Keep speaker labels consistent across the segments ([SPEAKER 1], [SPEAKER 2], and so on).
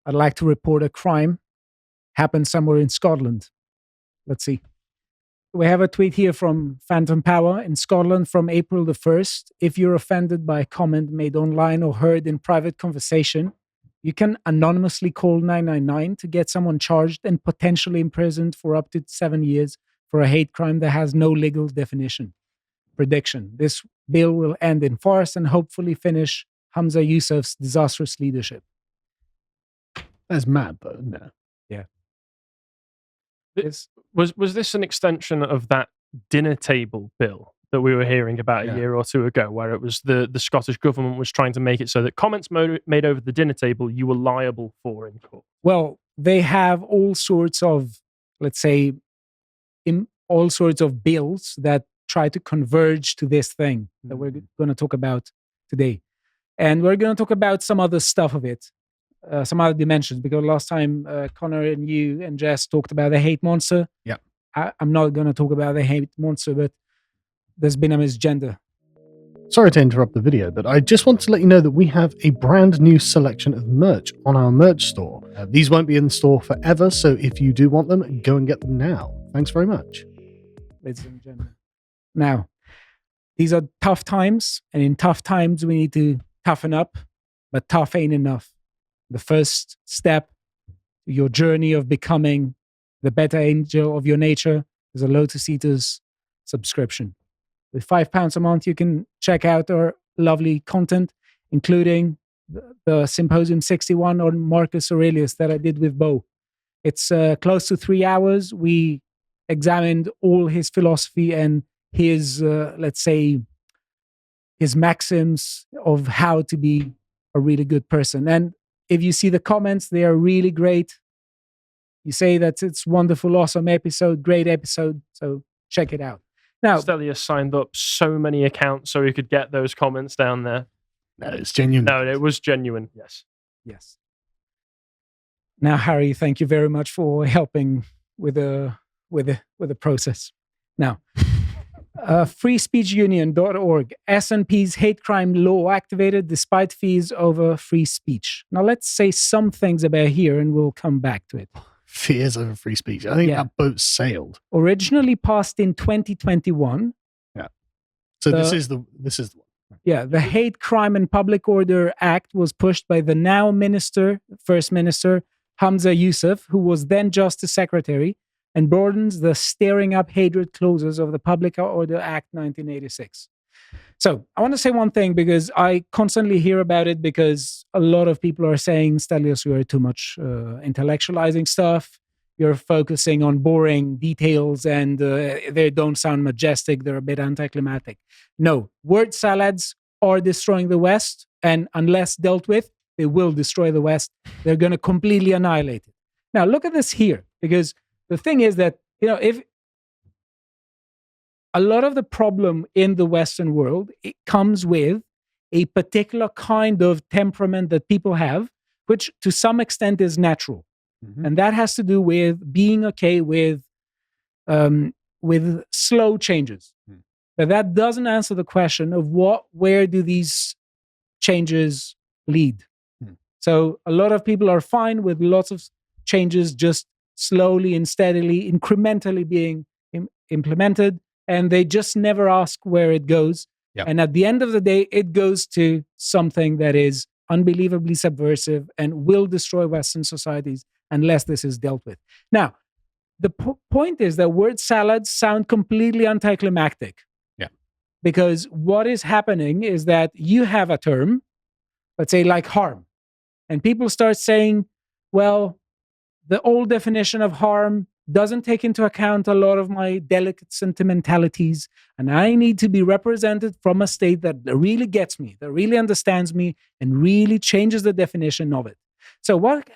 [SPEAKER 1] I'd like to report a crime happened somewhere in Scotland. Let's see. We have a tweet here from Phantom Power in Scotland from April the 1st. If you're offended by a comment made online or heard in private conversation, you can anonymously call 999 to get someone charged and potentially imprisoned for up to 7 years for a hate crime that has no legal definition. Prediction: this bill will end in farce and hopefully finish Hamza Yousaf's disastrous leadership.
[SPEAKER 2] That's mad, though, isn't it?
[SPEAKER 1] Yeah.
[SPEAKER 3] Was this an extension of that dinner table bill that we were hearing about a year or two ago, where it was the Scottish government was trying to make it so that comments made over the dinner table you were liable for in court?
[SPEAKER 1] Well, they have all sorts of, let's say, all sorts of bills that try to converge to this thing that we're going to talk about today. And we're going to talk about some other stuff of it. Some other dimensions, because last time Connor and you and Jess talked about the hate monster.
[SPEAKER 2] Yeah,
[SPEAKER 1] I'm not going to talk about the hate monster, but there's been a misgender.
[SPEAKER 2] Sorry to interrupt the video, but I just want to let you know that we have a brand new selection of merch on our merch store. These won't be in the store forever, so if you do want them, go and get them now. Thanks very much.
[SPEAKER 1] Ladies and gentlemen. Now, these are tough times, and in tough times we need to toughen up, but tough ain't enough. The first step to your journey of becoming the better angel of your nature is a Lotus Eaters subscription. With £5 a month, you can check out our lovely content, including the Symposium 61 on Marcus Aurelius that I did with Bo. It's close to 3 hours. We examined all his philosophy and his, let's say, his maxims of how to be a really good person. And if you see the comments, they are really great. You say that it's wonderful, awesome episode, great episode. So check it out. Now,
[SPEAKER 3] Stelius signed up so many accounts so he could get those comments down there.
[SPEAKER 2] No, it's genuine.
[SPEAKER 3] No, it was genuine. Yes.
[SPEAKER 1] Yes. Now, Harry, thank you very much for helping with the process. Now, freespeechunion.org. SNP's hate crime law activated despite fears over free speech. Now, let's say some things about here and we'll come back to it.
[SPEAKER 2] Fears over free speech. I think that boat sailed.
[SPEAKER 1] Originally passed in 2021.
[SPEAKER 2] Yeah. So this is the one.
[SPEAKER 1] Yeah, the Hate Crime and Public Order Act was pushed by the now First Minister, Hamza Yousaf, who was then Justice Secretary, and broadens the Stirring Up Hatred clauses of the Public Order Act 1986. So I want to say one thing, because I constantly hear about it, because a lot of people are saying, Stelios, you are too much intellectualizing stuff. You're focusing on boring details and they don't sound majestic. They're a bit anticlimactic. No, word salads are destroying the West, and unless dealt with, they will destroy the West. They're going to completely annihilate it. Now, look at this here, because the thing is that, if a lot of the problem in the Western world, it comes with a particular kind of temperament that people have, which to some extent is natural. Mm-hmm. And that has to do with being okay with slow changes. Mm. But that doesn't answer the question of where do these changes lead? Mm. So a lot of people are fine with lots of changes just slowly and steadily, incrementally being implemented. And they just never ask where it goes. Yep. And at the end of the day, it goes to something that is unbelievably subversive and will destroy Western societies unless this is dealt with. Now, the point is that word salads sound completely anticlimactic.
[SPEAKER 2] Yeah.
[SPEAKER 1] Because what is happening is that you have a term, let's say like harm, and people start saying, well, the old definition of harm doesn't take into account a lot of my delicate sentimentalities, and I need to be represented from a state that really gets me, that really understands me, and really changes the definition of it. So what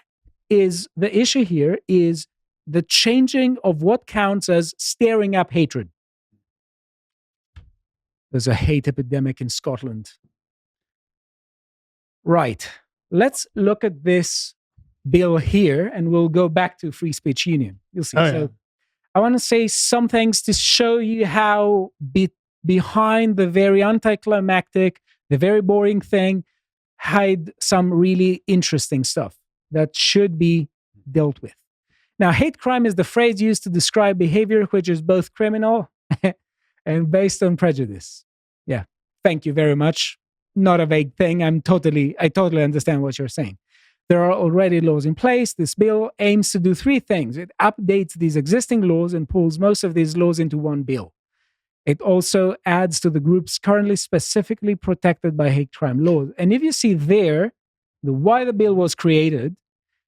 [SPEAKER 1] is the issue here is the changing of what counts as stirring up hatred. There's a hate epidemic in Scotland. Right. Let's look at this bill here, and we'll go back to Free Speech Union. You'll see. So I want to say some things to show you how behind the very anticlimactic, the very boring thing, hide some really interesting stuff. that should be dealt with. Now, hate crime is the phrase used to describe behavior which is both criminal and based on prejudice. Yeah, thank you very much. Not a vague thing. I totally understand what you're saying. There are already laws in place. This bill aims to do three things. It updates these existing laws and pulls most of these laws into one bill. It also adds to the groups currently specifically protected by hate crime laws. And if you see there why the bill was created,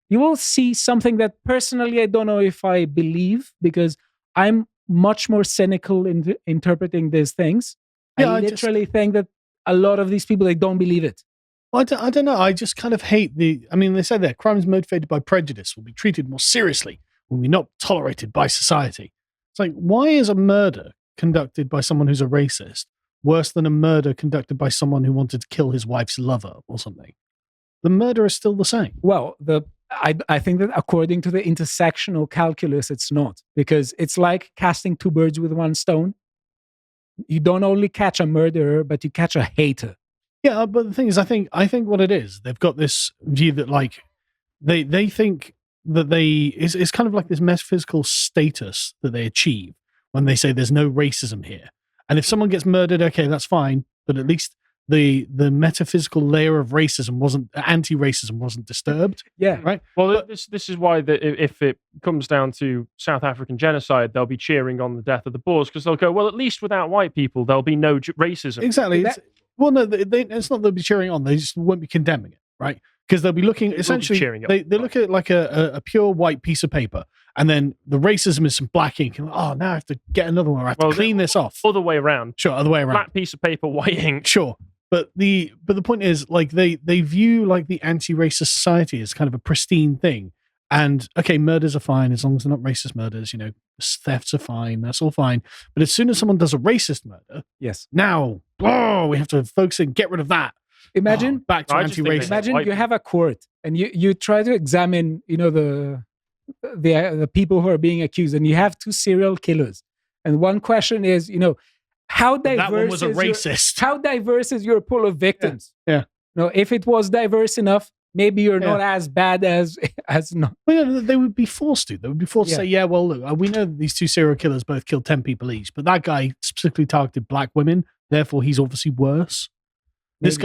[SPEAKER 1] you will see something that personally I don't know if I believe, because I'm much more cynical in interpreting these things.
[SPEAKER 2] Yeah,
[SPEAKER 1] I literally think that a lot of these people, they don't believe it.
[SPEAKER 2] I don't know. I just kind of hate they say that crimes motivated by prejudice will be treated more seriously when we're not tolerated by society. It's like, why is a murder conducted by someone who's a racist worse than a murder conducted by someone who wanted to kill his wife's lover or something? The murder is still the same.
[SPEAKER 1] Well, I think that according to the intersectional calculus, it's not, because it's like casting two birds with one stone. You don't only catch a murderer, but you catch a hater.
[SPEAKER 2] Yeah, but the thing is, I think what it is, they've got this view that like they think that it's kind of like this metaphysical status that they achieve when they say there's no racism here. And if someone gets murdered, okay, that's fine, but at least the metaphysical layer of anti-racism wasn't disturbed.
[SPEAKER 1] Yeah,
[SPEAKER 2] right.
[SPEAKER 3] Well, this is why if it comes down to South African genocide, they'll be cheering on the death of the Boers, because they'll go, well, at least without white people, there'll be no racism.
[SPEAKER 2] Exactly. Well, no, it's not they'll be cheering on. They just won't be condemning it, right? Because they'll be looking, essentially, they look at it like a pure white piece of paper, and then the racism is some black ink. And, now I have to get another one. I have to clean this off.
[SPEAKER 3] Other way around.
[SPEAKER 2] Sure, other way around.
[SPEAKER 3] Black piece of paper, white ink.
[SPEAKER 2] Sure. But the point is, like, they view like the anti-racist society as kind of a pristine thing. And okay, murders are fine as long as they're not racist murders. Thefts are fine. That's all fine. But as soon as someone does a racist murder,
[SPEAKER 1] yes,
[SPEAKER 2] now we have to focus and get rid of that.
[SPEAKER 1] Imagine
[SPEAKER 2] back to anti-racist.
[SPEAKER 1] Imagine you have a court and you try to examine, the people who are being accused, and you have two serial killers, and one question is, how diverse
[SPEAKER 2] that one was a racist.
[SPEAKER 1] How diverse is your pool of victims?
[SPEAKER 2] Yeah.
[SPEAKER 1] If it was diverse enough, maybe you're not as bad as not.
[SPEAKER 2] Well, they would be forced to. They would be forced to say, yeah, well, look, we know that these two serial killers both killed 10 people each, but that guy specifically targeted black women, therefore he's obviously worse. Maybe. This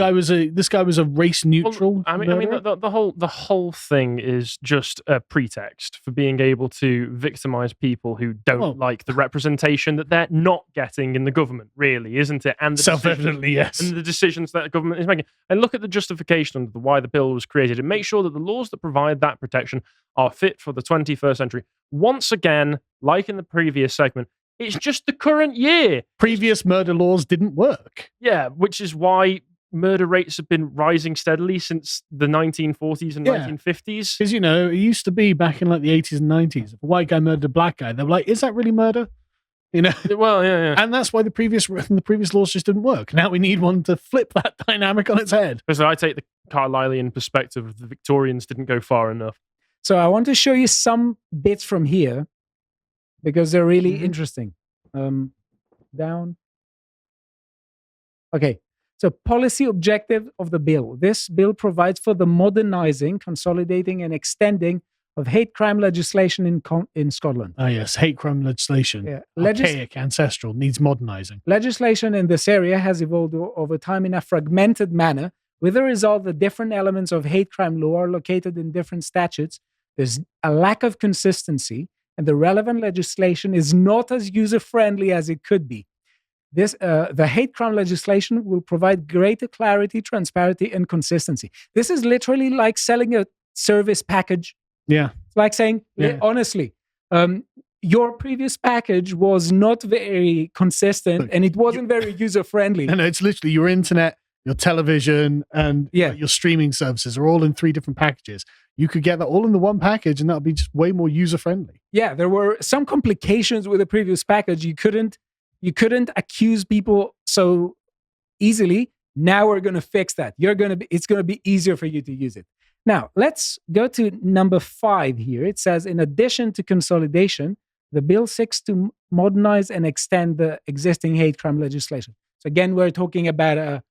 [SPEAKER 2] guy was a race neutral.
[SPEAKER 3] Well, the whole thing is just a pretext for being able to victimize people who don't like the representation that they're not getting in the government, really, isn't it? And
[SPEAKER 2] self-evidently, yes.
[SPEAKER 3] And the decisions that the government is making. And look at the justification of why the bill was created, and make sure that the laws that provide that protection are fit for the 21st century. Once again, like in the previous segment, it's just the current year.
[SPEAKER 2] Previous murder laws didn't work.
[SPEAKER 3] Yeah, which is why murder rates have been rising steadily since the 1940s and 1950s.
[SPEAKER 2] Because, it used to be back in like the 80s and 90s. If a white guy murdered a black guy, they were like, is that really murder?
[SPEAKER 3] Well, yeah.
[SPEAKER 2] And that's why the previous laws just didn't work. Now we need one to flip that dynamic on its head.
[SPEAKER 3] Because I take the Carlylean perspective, the Victorians didn't go far enough.
[SPEAKER 1] So I want to show you some bits from here because they're really interesting. Down. Okay. So policy objective of the bill. This bill provides for the modernizing, consolidating, and extending of hate crime legislation in Scotland.
[SPEAKER 2] Oh, yes. Hate crime legislation.
[SPEAKER 1] Yeah.
[SPEAKER 2] Archaic, ancestral, needs modernizing.
[SPEAKER 1] Legislation in this area has evolved over time in a fragmented manner, with the result that different elements of hate crime law are located in different statutes. There's a lack of consistency, and the relevant legislation is not as user-friendly as it could be. The hate crime legislation will provide greater clarity, transparency, and consistency. This is literally like selling a service package.
[SPEAKER 2] Yeah.
[SPEAKER 1] It's like saying, honestly, your previous package was not very consistent and it wasn't very user-friendly.
[SPEAKER 2] No, it's literally your internet, your television, and your streaming services are all in 3 different packages. You could get that all in the one package and that would be just way more user-friendly. Yeah,
[SPEAKER 1] there were some complications with the previous package. You couldn't accuse people so easily. Now we're going to fix that. It's going to be easier for you to use it. Now, let's go to number 5 here. It says, in addition to consolidation, the bill seeks to modernize and extend the existing hate crime legislation. So again, we're talking about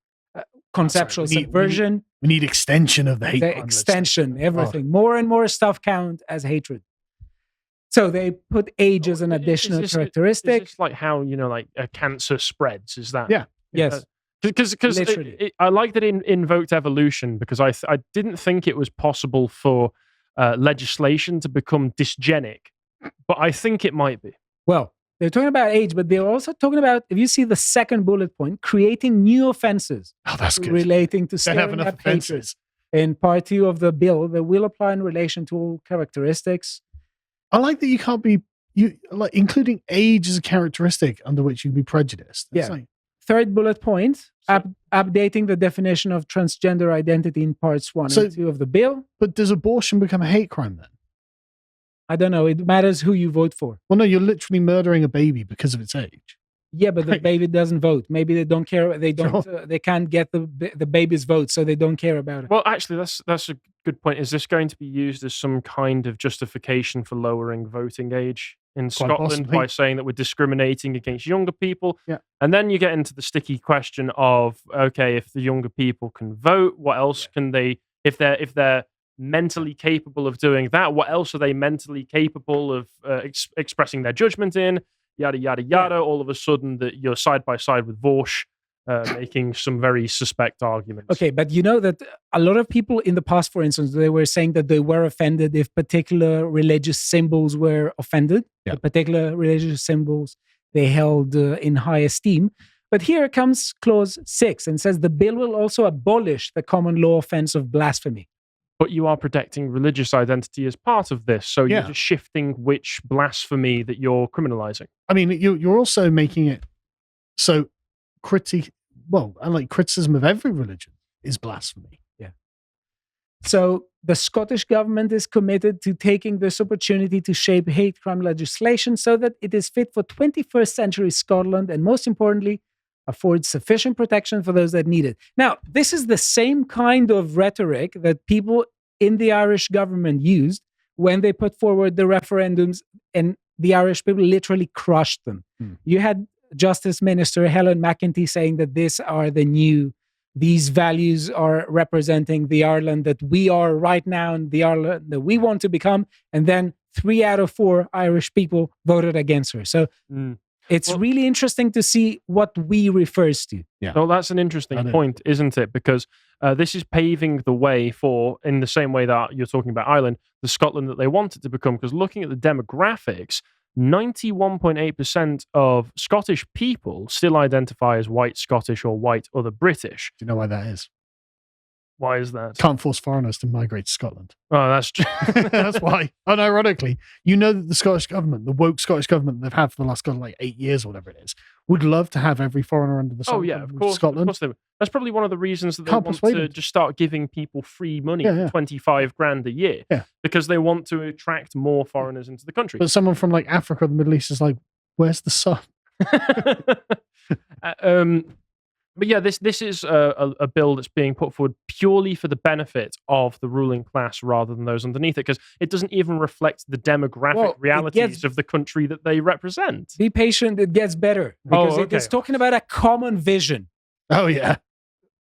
[SPEAKER 1] conceptual
[SPEAKER 2] we need-
[SPEAKER 1] subversion,
[SPEAKER 2] We need extension of the hate
[SPEAKER 1] the
[SPEAKER 2] crime list.
[SPEAKER 1] extension, everything. More and more stuff count as hatred. So they put age as an additional characteristic.
[SPEAKER 3] It's like how, like a cancer spreads. Is that?
[SPEAKER 2] Yeah.
[SPEAKER 1] Yes.
[SPEAKER 3] Because
[SPEAKER 1] Literally.
[SPEAKER 3] I like that it invoked evolution, because I didn't think it was possible for legislation to become dysgenic, but I think it might be.
[SPEAKER 1] Well, they're talking about age, but they're also talking about, if you see the second bullet point, creating new offenses
[SPEAKER 2] Oh, that's good.
[SPEAKER 1] relating to
[SPEAKER 2] Don't have
[SPEAKER 1] stirring
[SPEAKER 2] enough
[SPEAKER 1] up hatred.
[SPEAKER 2] offenses.
[SPEAKER 1] In part 2 of the bill, that will apply in relation to all characteristics.
[SPEAKER 2] I like that you can't be including age as a characteristic under which you can be prejudiced. It's
[SPEAKER 1] Yeah.
[SPEAKER 2] like,
[SPEAKER 1] Third bullet point,
[SPEAKER 3] So-
[SPEAKER 1] updating the definition of transgender identity in parts 1
[SPEAKER 2] So-
[SPEAKER 1] and 2 of the bill.
[SPEAKER 2] but does abortion become a hate crime then?
[SPEAKER 1] I don't know. It matters who you vote for.
[SPEAKER 2] Well, no, you're literally murdering a baby because of its age.
[SPEAKER 1] Yeah, but the
[SPEAKER 2] Right.
[SPEAKER 1] baby doesn't vote. Maybe they don't care. They don't.
[SPEAKER 2] Sure.
[SPEAKER 1] They can't get the baby's vote, so they don't care about it.
[SPEAKER 3] Well, actually, that's a good point. Is this going to be used as some kind of justification for lowering voting age in Scotland
[SPEAKER 2] possibly.
[SPEAKER 3] by saying that we're discriminating against younger people?
[SPEAKER 2] Yeah.
[SPEAKER 3] And then you get into the sticky question of, okay, if the younger people can vote, what else can they? If they're mentally capable of doing that, what else are they mentally capable of expressing their judgment in? Yada yada yada. All of a sudden, that you're side by side with Vorsh, making some very suspect arguments.
[SPEAKER 1] Okay, but you know that a lot of people in the past, for instance, they were saying that they were offended if particular religious symbols were offended.
[SPEAKER 2] Yeah.
[SPEAKER 1] The particular religious symbols they held in high esteem. But here comes clause 6 and says the bill will also abolish the common law offense of blasphemy.
[SPEAKER 3] But you are protecting religious identity as part of this, so
[SPEAKER 2] Yeah.
[SPEAKER 3] you're just shifting which blasphemy that you're criminalizing.
[SPEAKER 2] I mean, you're also making it so criticism of every religion is blasphemy.
[SPEAKER 1] So the Scottish government is committed to taking this opportunity to shape hate crime legislation so that it is fit for 21st century Scotland, and most importantly, affords sufficient protection for those that need it. Now, this is the same kind of rhetoric that people in the Irish government used when they put forward the referendums, and the Irish people literally crushed them. You had Justice Minister Helen McEntee saying that these values are representing the Ireland that we are right now and the Ireland that we want to become. And then 3 out of 4 Irish people voted against her. So it's really interesting to see what we refers to.
[SPEAKER 2] Yeah.
[SPEAKER 3] Well, that's an interesting point, isn't it? Because this is paving the way for, in the same way that you're talking about Ireland, the Scotland that they want it to become. Because looking at the demographics, 91.8% of Scottish people still identify as white Scottish or white other British.
[SPEAKER 2] Do you know why that is?
[SPEAKER 3] Why is that?
[SPEAKER 2] Can't force foreigners to migrate to Scotland.
[SPEAKER 3] Oh, that's true.
[SPEAKER 2] That's why. Unironically, you know that the Scottish government, the woke Scottish government that they've had for the last 8 years or whatever it is, would love to have every foreigner under the sun.
[SPEAKER 3] Oh yeah, of course.
[SPEAKER 2] Scotland.
[SPEAKER 3] Of course they would. That's probably one of the reasons that they
[SPEAKER 2] Can't
[SPEAKER 3] want
[SPEAKER 2] persuade
[SPEAKER 3] to
[SPEAKER 2] them.
[SPEAKER 3] just start giving people free money
[SPEAKER 2] Yeah, yeah.
[SPEAKER 3] for 25 grand a year.
[SPEAKER 2] Yeah.
[SPEAKER 3] Because they want to attract more foreigners into the country.
[SPEAKER 2] But someone from Africa or the Middle East is like, where's the sun?
[SPEAKER 3] But yeah, this is a bill that's being put forward purely for the benefit of the ruling class rather than those underneath it, because it doesn't even reflect the demographic realities of the country that they represent.
[SPEAKER 1] Be patient, it gets better. Because it is talking about a common vision.
[SPEAKER 2] Oh, yeah.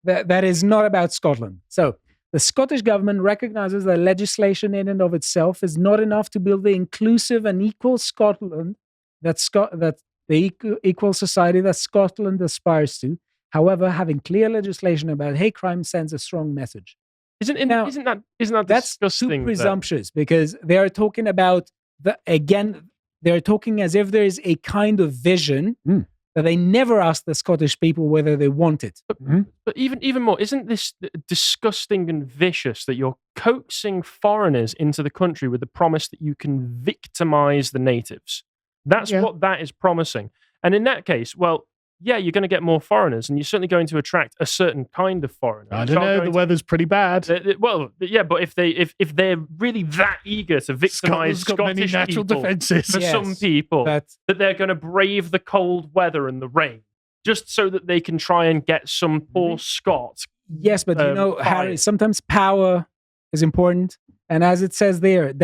[SPEAKER 1] That is not about Scotland. So the Scottish government recognizes that legislation in and of itself is not enough to build the inclusive and equal Scotland that the equal society that Scotland aspires to. However, having clear legislation about hate crime sends a strong message.
[SPEAKER 3] Isn't that
[SPEAKER 1] That's
[SPEAKER 3] disgusting?
[SPEAKER 1] too presumptuous, because they are talking about they're talking as if there is a kind of vision that they never asked the Scottish people whether they want it.
[SPEAKER 3] But even more, isn't this disgusting and vicious that you're coaxing foreigners into the country with the promise that you can victimize the natives? That's what that is promising. And in that case, well, yeah, you're going to get more foreigners, and you're certainly going to attract a certain kind of foreigner.
[SPEAKER 2] I don't know. The weather's pretty bad.
[SPEAKER 3] Well, yeah, but if they're really that eager to victimize Scottish
[SPEAKER 2] natural
[SPEAKER 3] people,
[SPEAKER 2] defenses
[SPEAKER 3] for some people, that they're going to brave the cold weather and the rain just so that they can try and get some poor Scot.
[SPEAKER 1] Yes, but Harry, sometimes power is important, and as it says there,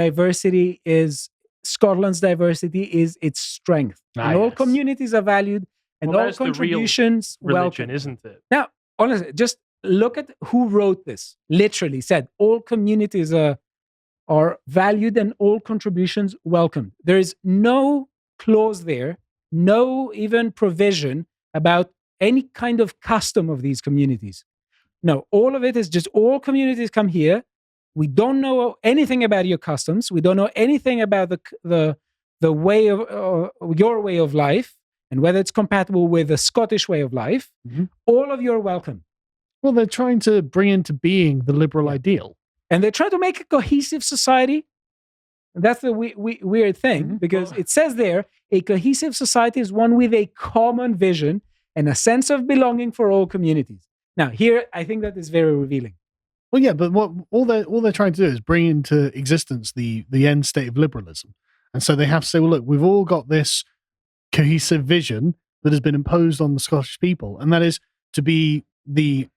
[SPEAKER 1] Scotland's diversity is its strength, and all communities are valued. And all contributions,
[SPEAKER 3] religion,
[SPEAKER 1] welcome.
[SPEAKER 3] isn't it?
[SPEAKER 1] Now, honestly, just look at who wrote this. Literally said all communities are valued and all contributions welcomed. There is no clause there, no even provision about any kind of custom of these communities. No, all of it is just all communities come here. We don't know anything about your customs. We don't know anything about the way of your way of life and whether it's compatible with the Scottish way of life.
[SPEAKER 2] Mm-hmm.
[SPEAKER 1] All of you are welcome.
[SPEAKER 2] Well, they're trying to bring into being the liberal ideal.
[SPEAKER 1] And they're trying to make a cohesive society. That's the weird thing, because it says there, a cohesive society is one with a common vision and a sense of belonging for all communities. Now, here, I think that is very revealing.
[SPEAKER 2] Well, yeah, but what all they're trying to do is bring into existence the end state of liberalism. And so they have to say, well, look, we've all got this cohesive vision that has been imposed on the Scottish people, and that is to be the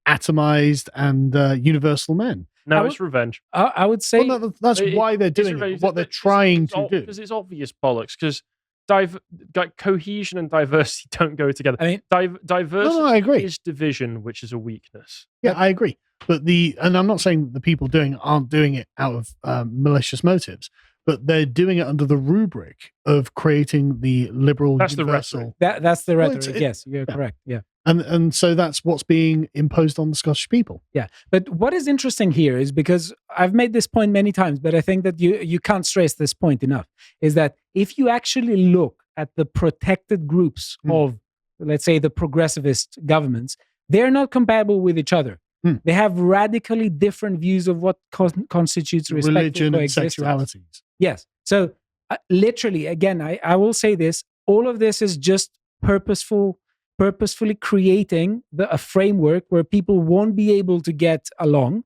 [SPEAKER 2] atomized and universal men.
[SPEAKER 3] No, it's revenge.
[SPEAKER 1] I would say
[SPEAKER 2] that's why they're doing it, what they're trying to do.
[SPEAKER 3] Because it's obvious bollocks, because cohesion and diversity don't go together.
[SPEAKER 1] I mean,
[SPEAKER 3] diversity
[SPEAKER 2] I agree.
[SPEAKER 3] is division, which is a weakness.
[SPEAKER 2] Yeah, I agree. But and I'm not saying the people aren't doing it out of malicious motives, but they're doing it under the rubric of creating the liberal universal.
[SPEAKER 1] That's the rhetoric. Yes, you're correct. Yeah.
[SPEAKER 2] And so that's what's being imposed on the Scottish people.
[SPEAKER 1] Yeah. But what is interesting here is, because I've made this point many times, but I think that you can't stress this point enough, is that if you actually look at the protected groups of, let's say, the progressivist governments, they're not compatible with each other. They have radically different views of what constitutes respectful
[SPEAKER 2] religion and
[SPEAKER 1] coexistence.
[SPEAKER 2] sexualities.
[SPEAKER 1] Yes. So literally, again, I will say this, all of this is just purposefully creating a framework where people won't be able to get along.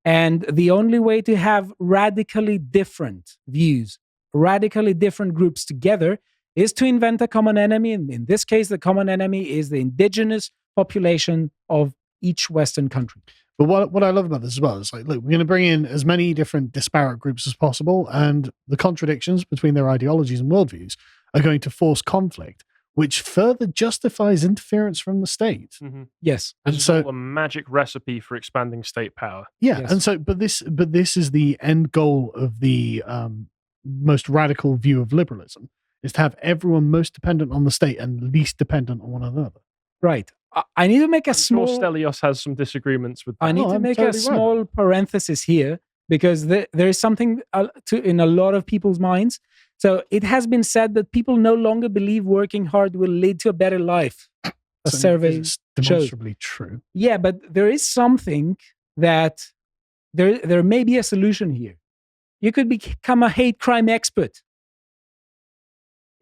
[SPEAKER 1] And the only way to have radically different views, radically different groups together, is to invent a common enemy. And in this case, the common enemy is the indigenous population of each Western country.
[SPEAKER 2] But what I love about this as well is, like, look, we're going to bring in as many different disparate groups as possible, and the contradictions between their ideologies and worldviews are going to force conflict, which further justifies interference from the state.
[SPEAKER 3] Mm-hmm.
[SPEAKER 1] Yes.
[SPEAKER 3] And so a magic recipe for expanding state power.
[SPEAKER 2] Yeah.
[SPEAKER 1] Yes.
[SPEAKER 2] And so, but this is the end goal of the most radical view of liberalism, is to have everyone most dependent on the state and least dependent on one another.
[SPEAKER 1] Right. I need to make a small...
[SPEAKER 3] Stelios has some disagreements with that.
[SPEAKER 1] I need to make a small parenthesis here, because there is something in a lot of people's minds. So it has been said that people no longer believe working hard will lead to a better life. A survey shows.
[SPEAKER 2] Demonstrably true.
[SPEAKER 1] Yeah, but there is something that there may be a solution here. You could become a hate crime expert.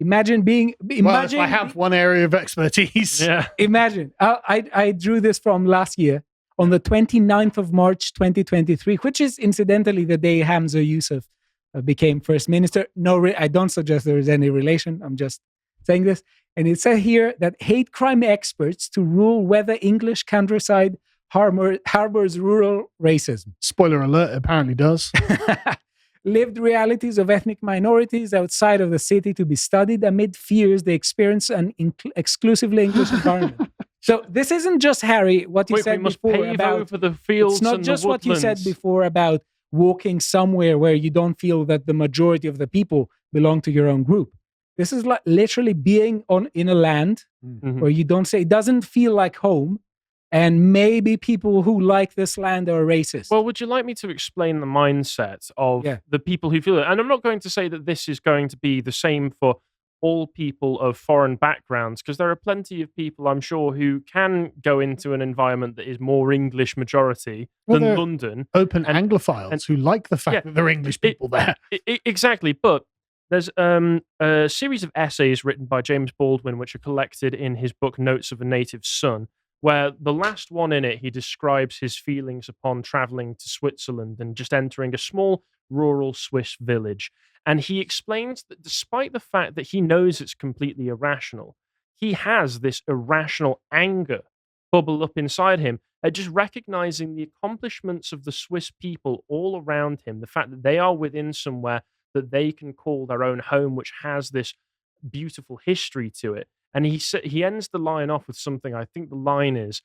[SPEAKER 1] Imagine
[SPEAKER 2] if I have one area of expertise.
[SPEAKER 3] Yeah.
[SPEAKER 1] Imagine. I drew this from last year on the 29th of March, 2023, which is incidentally the day Hamza Yusuf became first minister. No, I don't suggest there is any relation. I'm just saying this. And it says here that hate crime experts to rule whether English countryside harbors rural racism.
[SPEAKER 2] Spoiler alert, it apparently does.
[SPEAKER 1] Lived realities of ethnic minorities outside of the city to be studied amid fears they experience an exclusively English environment. So this isn't just, Harry, what you said before about
[SPEAKER 3] over the fields.
[SPEAKER 1] It's not
[SPEAKER 3] and
[SPEAKER 1] just
[SPEAKER 3] the
[SPEAKER 1] what you said before about walking somewhere where you don't feel that the majority of the people belong to your own group. This is like literally being in a land where you don't say, it doesn't feel like home. And maybe people who like this land are racist.
[SPEAKER 3] Well, would you like me to explain the mindset of the people who feel it? And I'm not going to say that this is going to be the same for all people of foreign backgrounds, because there are plenty of people, I'm sure, who can go into an environment that is more English majority than London.
[SPEAKER 2] Open Anglophiles who like the fact that there are English people there.
[SPEAKER 3] Exactly. But there's a series of essays written by James Baldwin, which are collected in his book Notes of a Native Son, where the last one in it, he describes his feelings upon traveling to Switzerland and just entering a small rural Swiss village. And he explains that despite the fact that he knows it's completely irrational, he has this irrational anger bubble up inside him at just recognizing the accomplishments of the Swiss people all around him, the fact that they are within somewhere that they can call their own home, which has this beautiful history to it. And he ends the line off with something, I think the line is,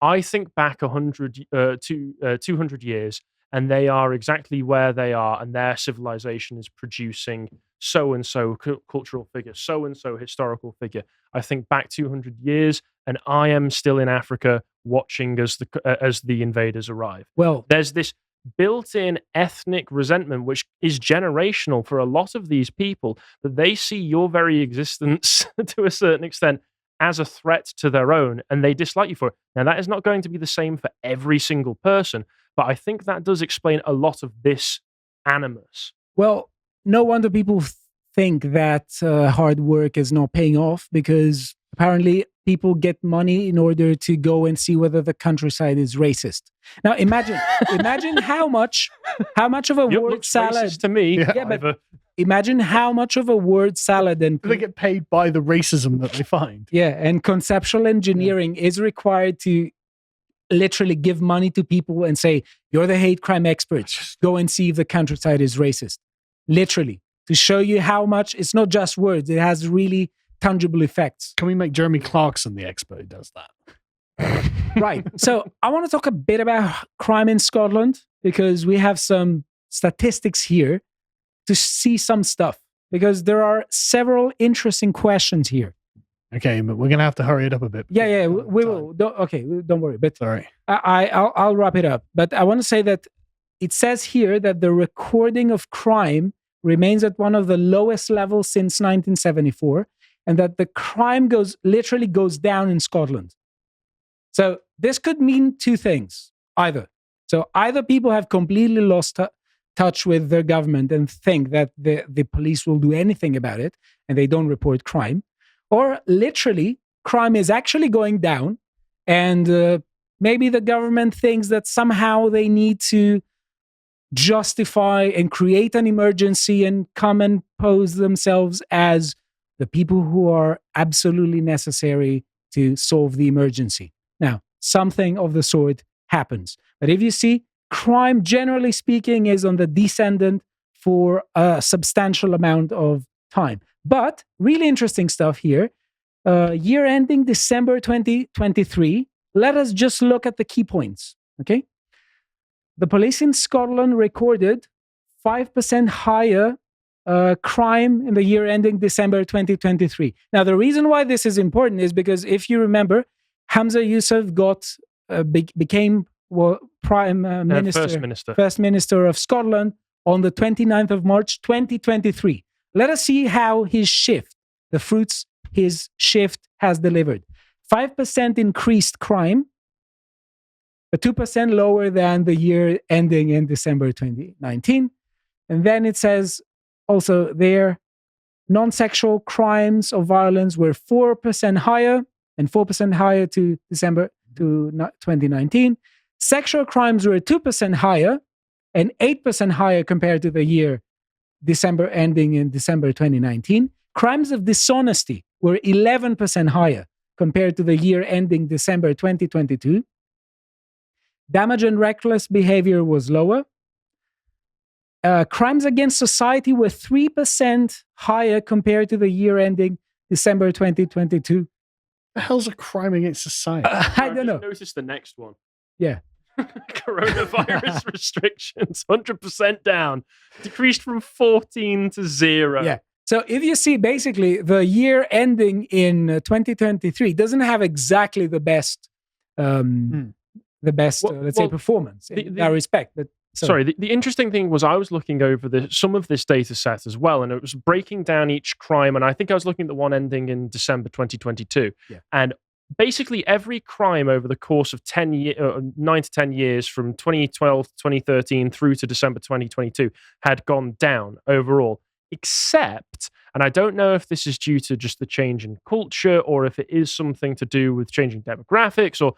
[SPEAKER 3] I think back 200 years, and they are exactly where they are, and their civilization is producing so and so cultural figure, so and so historical figure. I think back 200 years, and I am still in Africa watching as the invaders arrive.
[SPEAKER 1] Well,
[SPEAKER 3] There's this built-in ethnic resentment, which is generational for a lot of these people, that they see your very existence to a certain extent as a threat to their own, and they dislike you for it. Now, that is not going to be the same for every single person, but I think that does explain a lot of this animus.
[SPEAKER 1] well, no wonder people think that hard work is not paying off, because apparently people get money in order to go and see whether the countryside is racist. Now, imagine how much of a
[SPEAKER 3] Yup,
[SPEAKER 1] word
[SPEAKER 3] looks
[SPEAKER 1] salad
[SPEAKER 3] racist to me.
[SPEAKER 2] Yeah.
[SPEAKER 1] Yeah, but-
[SPEAKER 3] Ivor.
[SPEAKER 1] Imagine how much of a word salad and
[SPEAKER 2] Do they get paid by the racism that they find?
[SPEAKER 1] and conceptual engineering is required to literally give money to people and say, you're the hate crime experts. Go and see if the countryside is racist. Literally, to show you how much it's not just words, it has really tangible effects.
[SPEAKER 2] Can we make Jeremy Clarkson the expert who does that?
[SPEAKER 1] Right. So I want to talk a bit about crime in Scotland, because we have some statistics here to see some stuff, because there are several interesting questions here.
[SPEAKER 2] Okay, but we're going to have to hurry it up a bit.
[SPEAKER 1] Yeah, we will. Don't worry. But
[SPEAKER 2] Sorry.
[SPEAKER 1] I'll wrap it up. But I want to say that it says here that the recording of crime remains at one of the lowest levels since 1974, and that the crime literally goes down in Scotland. So this could mean two things. Either people have completely lost touch with their government and think that the police will do anything about it, and they don't report crime, or literally crime is actually going down, and maybe the government thinks that somehow they need to justify and create an emergency and come and pose themselves as the people who are absolutely necessary to solve the emergency. Now, something of the sort happens. But if you see, crime, generally speaking, is on the descendant for a substantial amount of time. But really interesting stuff here. Year ending December 2023. Let us just look at the key points. Okay. The police in Scotland recorded 5% higher crime in the year ending December 2023. Now, the reason why this is important is because if you remember, Hamza Yousaf became Prime Minister, First Minister of Scotland on the 29th of March 2023. Let us see how his fruits his shift has delivered. 5% increased crime, but 2% lower than the year ending in December 2019. And then it says also there, non-sexual crimes of violence were 4% higher, and 4% higher to December to 2019. Sexual crimes were 2% higher and 8% higher compared to the year December ending in December 2019. Crimes of dishonesty were 11% higher compared to the year ending December 2022. Damage and reckless behavior was lower. Crimes against society were 3% higher compared to the year ending December 2022.
[SPEAKER 2] The hell's a crime against society?
[SPEAKER 1] I don't know.
[SPEAKER 3] Notice the next one.
[SPEAKER 1] Yeah.
[SPEAKER 3] Coronavirus restrictions, 100% down, decreased from 14 to 0.
[SPEAKER 1] Yeah. So if you see, basically, the year ending in 2023 doesn't have exactly the best, let's say, performance in that respect. But
[SPEAKER 3] sorry, the interesting thing was I was looking over some of this data set as well, and it was breaking down each crime, and I think I was looking at the one ending in December 2022.
[SPEAKER 1] Yeah.
[SPEAKER 3] And basically every crime over the course of 9 to 10 years from 2012 to 2013 through to December 2022 had gone down overall, except, and I don't know if this is due to just the change in culture or if it is something to do with changing demographics or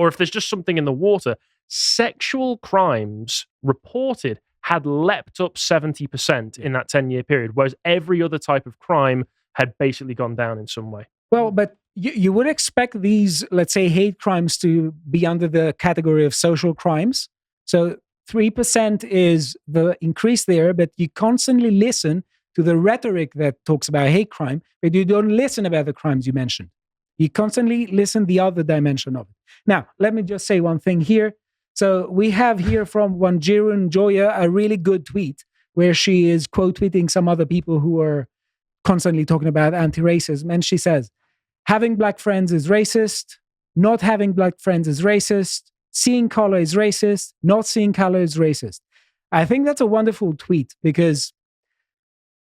[SPEAKER 3] if there's just something in the water, sexual crimes reported had leapt up 70% in that 10-year period, whereas every other type of crime had basically gone down in some way.
[SPEAKER 1] Well, but you would expect these, let's say, hate crimes to be under the category of social crimes. So 3% is the increase there, but you constantly listen to the rhetoric that talks about hate crime, but you don't listen about the crimes you mentioned. You constantly listen the other dimension of it. Now, let me just say one thing here. So we have here from Wanjiru Joya a really good tweet where she is quote tweeting some other people who are constantly talking about anti-racism. And she says, having black friends is racist. Not having black friends is racist. Seeing color is racist. Not seeing color is racist. I think that's a wonderful tweet because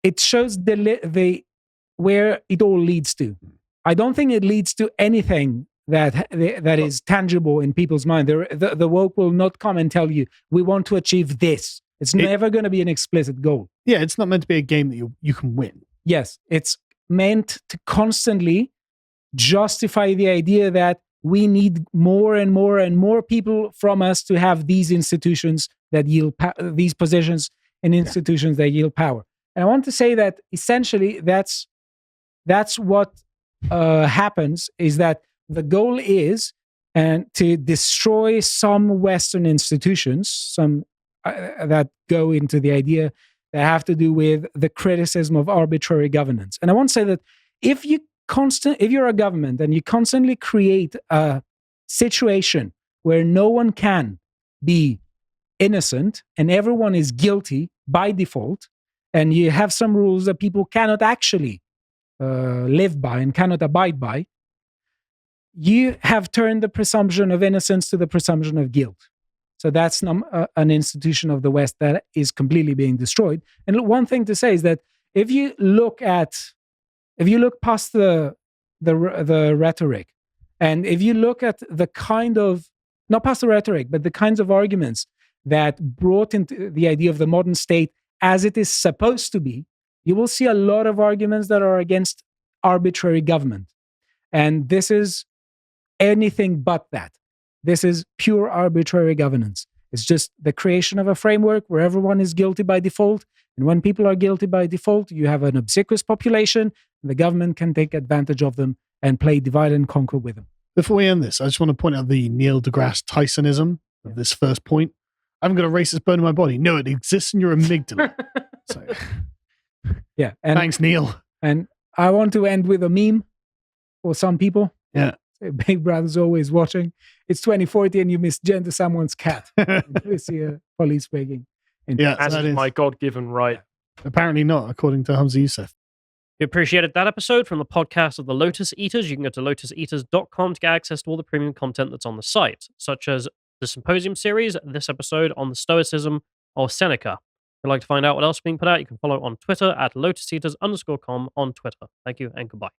[SPEAKER 1] it shows the where it all leads to. I don't think it leads to anything that is tangible in people's mind. The woke will not come and tell you, we want to achieve this. It's never going to be an explicit goal.
[SPEAKER 2] Yeah, it's not meant to be a game that you can win.
[SPEAKER 1] Yes, it's meant to constantly justify the idea that we need more and more and more people from us to have these institutions that yield these positions and institutions that yield power. And I want to say that essentially that's what happens, is that the goal is to destroy some Western institutions, some that go into the idea that have to do with the criticism of arbitrary governance. And I want to say that if you're a government and you constantly create a situation where no one can be innocent and everyone is guilty by default, and you have some rules that people cannot actually live by and cannot abide by, you have turned the presumption of innocence to the presumption of guilt. So that's an institution of the West that is completely being destroyed. And one thing to say is that if you look past the rhetoric, and if you look at the kind of, not past the rhetoric, but the kinds of arguments that brought into the idea of the modern state as it is supposed to be, you will see a lot of arguments that are against arbitrary government. And this is anything but that. This is pure arbitrary governance. It's just the creation of a framework where everyone is guilty by default. And when people are guilty by default, you have an obsequious population, and the government can take advantage of them and play divide and conquer with them.
[SPEAKER 2] Before we end this, I just want to point out the Neil deGrasse Tysonism of this first point. I haven't got a racist bone in my body. No, it exists in your amygdala. So,
[SPEAKER 1] yeah.
[SPEAKER 2] Thanks, Neil.
[SPEAKER 1] And I want to end with a meme for some people.
[SPEAKER 2] Yeah.
[SPEAKER 1] Big Brother's always watching. It's 2040 and you misgender someone's cat. You see a police breaking.
[SPEAKER 3] Yeah, as is my God-given right.
[SPEAKER 2] Apparently not, according to Hamza Youssef.
[SPEAKER 4] If you appreciated that episode from the podcast of the Lotus Eaters, you can go to lotuseaters.com to get access to all the premium content that's on the site, such as the Symposium series, this episode on the Stoicism of Seneca. If you'd like to find out what else is being put out, you can follow on Twitter at lotuseaters_com on Twitter. Thank you and goodbye.